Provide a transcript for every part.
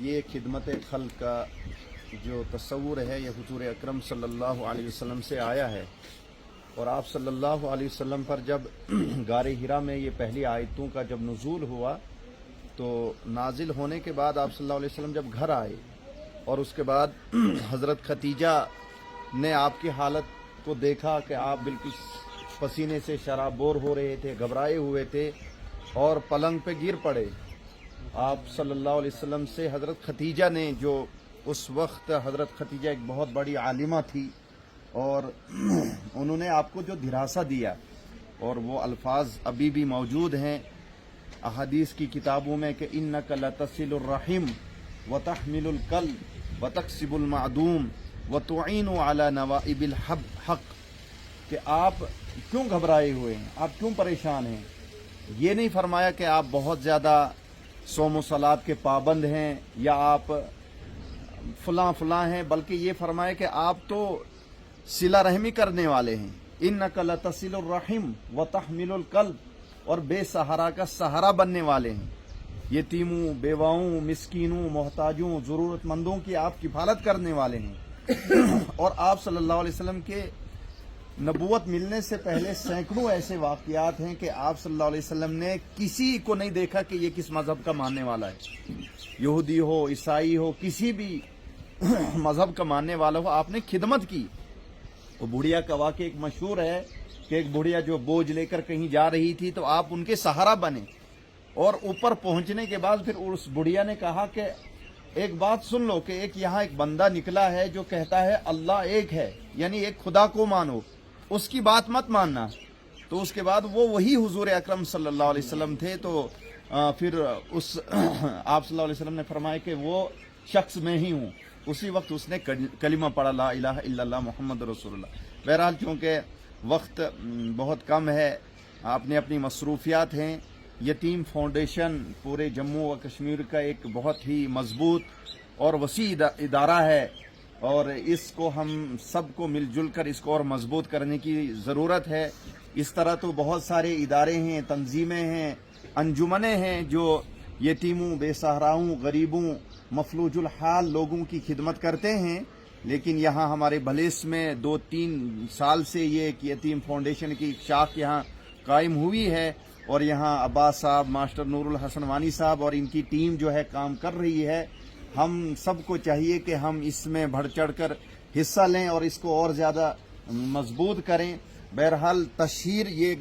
یہ خدمت خلق کا جو تصور ہے یہ حضور اکرم صلی اللہ علیہ وسلم سے آیا ہے، اور آپ صلی اللہ علیہ وسلم پر جب غار حرا میں یہ پہلی آیتوں کا جب نزول ہوا تو نازل ہونے کے بعد آپ صلی اللہ علیہ وسلم جب گھر آئے اور اس کے بعد حضرت خدیجہ نے آپ کی حالت کو دیکھا کہ آپ بالکل پسینے سے شرابور ہو رہے تھے، گھبرائے ہوئے تھے اور پلنگ پہ گر پڑے۔ آپ صلی اللہ علیہ وسلم سے حضرت خدیجہ نے، جو اس وقت حضرت خدیجہ ایک بہت بڑی عالمہ تھی، اور انہوں نے آپ کو جو دھراسا دیا، اور وہ الفاظ ابھی بھی موجود ہیں احادیث کی کتابوں میں کہ انک لتصل الرحم وتحمل الکلب وتکسب المعدوم وتعین علی نوائب الحق، کہ آپ کیوں گھبرائے ہوئے ہیں، آپ کیوں پریشان ہیں۔ یہ نہیں فرمایا کہ آپ بہت زیادہ صوم و صلات کے پابند ہیں یا آپ فلاں فلاں ہیں، بلکہ یہ فرمایا کہ آپ تو صلہ رحمی کرنے والے ہیں۔ انک لتصل الرحم وتحمل الکلب، اور بے سہارا کا سہارا بننے والے ہیں، یتیموں، بیواؤں، مسکینوں، محتاجوں، ضرورت مندوں کی آپ کفالت کرنے والے ہیں۔ اور آپ صلی اللہ علیہ وسلم کے نبوت ملنے سے پہلے سینکڑوں ایسے واقعات ہیں کہ آپ صلی اللہ علیہ وسلم نے کسی کو نہیں دیکھا کہ یہ کس مذہب کا ماننے والا ہے، یہودی ہو، عیسائی ہو، کسی بھی مذہب کا ماننے والا ہو، آپ نے خدمت کی۔ وہ بڑھیا کا واقعہ ایک مشہور ہے کہ ایک بڑھیا جو بوجھ لے کر کہیں جا رہی تھی تو آپ ان کے سہارا بنے، اور اوپر پہنچنے کے بعد پھر اس بڑھیا نے کہا کہ ایک بات سن لو کہ یہاں ایک بندہ نکلا ہے جو کہتا ہے اللہ ایک ہے، یعنی ایک خدا کو مانو، اس کی بات مت ماننا۔ تو اس کے بعد وہ وہی حضور اکرم صلی اللہ علیہ وسلم تھے، تو پھر اس آپ صلی اللہ علیہ وسلم نے فرمایا کہ وہ شخص میں ہی ہوں۔ اسی وقت اس نے کلمہ پڑھا، لا الہ الا اللہ محمد رسول اللہ۔ بہرحال چونکہ وقت بہت کم ہے، اپنی اپنی مصروفیات ہیں، یتیم فاؤنڈیشن پورے جموں و کشمیر کا ایک بہت ہی مضبوط اور وسیع ادارہ ہے، اور اس کو ہم سب کو مل جل کر اس کو اور مضبوط کرنے کی ضرورت ہے۔ اس طرح تو بہت سارے ادارے ہیں، تنظیمیں ہیں، انجمنیں ہیں جو یتیموں، بے سہاراؤں، غریبوں، مفلوج الحال لوگوں کی خدمت کرتے ہیں، لیکن یہاں ہمارے بھلیس میں 2-3 سال سے یہ ایک یتیم فاؤنڈیشن کی شاخ یہاں قائم ہوئی ہے، اور یہاں عباس صاحب، ماسٹر نور الحسن وانی صاحب اور ان کی ٹیم جو ہے کام کر رہی ہے۔ ہم سب کو چاہیے کہ ہم اس میں بڑھ چڑھ کر حصہ لیں اور اس کو اور زیادہ مضبوط کریں۔ بہرحال تشہیر یہ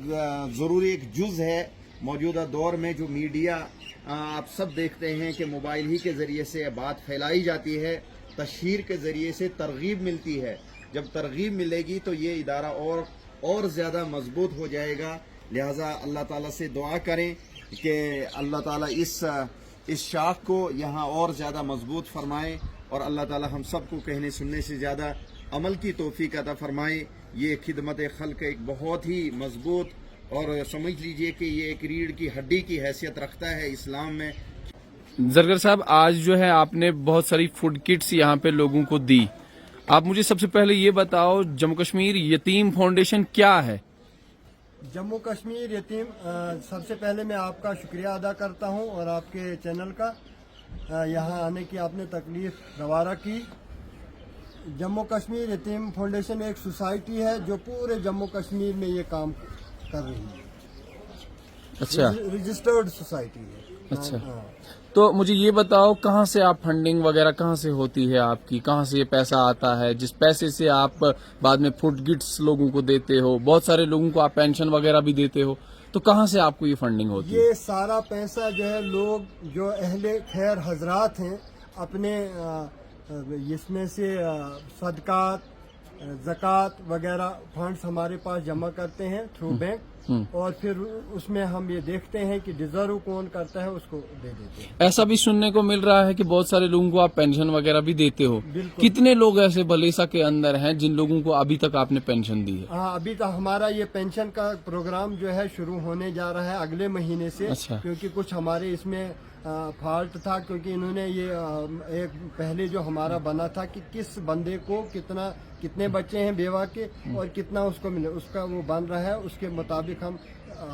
ضروری ایک جز ہے موجودہ دور میں، جو میڈیا آپ سب دیکھتے ہیں کہ موبائل ہی کے ذریعے سے بات پھیلائی جاتی ہے، تشہیر کے ذریعے سے ترغیب ملتی ہے۔ جب ترغیب ملے گی تو یہ ادارہ اور زیادہ مضبوط ہو جائے گا۔ لہٰذا اللہ تعالیٰ سے دعا کریں کہ اللہ تعالیٰ اس شاخ کو یہاں اور زیادہ مضبوط فرمائے، اور اللہ تعالیٰ ہم سب کو کہنے سننے سے زیادہ عمل کی توفیق عطا فرمائے۔ یہ خدمت خلق ایک بہت ہی مضبوط، اور سمجھ لیجئے کہ یہ ایک ریڑھ کی ہڈی کی حیثیت رکھتا ہے اسلام میں۔ زرگر صاحب، آج جو ہے آپ نے بہت ساری فوڈ کٹس یہاں پہ لوگوں کو دی۔ آپ مجھے سب سے پہلے یہ بتاؤ، جموں کشمیر یتیم فاؤنڈیشن کیا ہے؟ جموں کشمیر یتیم، سب سے پہلے میں آپ کا شکریہ ادا کرتا ہوں اور آپ کے چینل کا، یہاں آنے کی آپ نے تکلیف گوارا کی۔ جموں کشمیر یتیم فاؤنڈیشن ایک سوسائٹی ہے جو پورے جموں کشمیر میں یہ کام کر رہی ہے۔ اچھا، رجسٹرڈ سوسائٹی ہے۔ اچھا، تو مجھے یہ بتاؤ کہاں سے آپ فنڈنگ وغیرہ کہاں سے ہوتی ہے آپ کی، کہاں سے یہ پیسہ آتا ہے جس پیسے سے آپ بعد میں فوڈ کٹس لوگوں کو دیتے ہو، بہت سارے لوگوں کو آپ پینشن وغیرہ بھی دیتے ہو، تو کہاں سے آپ کو یہ فنڈنگ ہوتی ہے؟ یہ سارا پیسہ جو ہے لوگ جو اہل خیر حضرات ہیں اپنے اس میں سے صدقات، زکوٰۃ وغیرہ فنڈز ہمارے پاس جمع کرتے ہیں تھرو بینک، اور پھر اس میں ہم یہ دیکھتے ہیں کہ ڈیزرو کون کرتا ہے اس کو دے دیتے ہیں۔ ایسا بھی سننے کو مل رہا ہے کہ بہت سارے لوگوں کو آپ پینشن وغیرہ بھی دیتے ہو۔ بالکل۔ کتنے لوگ ایسے بھلیسا کے اندر ہیں جن لوگوں کو ابھی تک آپ نے پینشن دی ہے؟ ہاں، ابھی تو ہمارا یہ پینشن کا پروگرام جو ہے شروع ہونے جا رہا ہے اگلے مہینے سے۔ اچھا۔ کیونکہ کچھ ہمارے اس میں فالٹ تھا، کیونکہ انہوں نے یہ ایک پہلے جو ہمارا بنا تھا کہ کس بندے کو کتنے بچے ہیں بیوہ کے اور کتنا اس کو ملے، اس کا وہ بن رہا ہے، اس کے مطابق ہم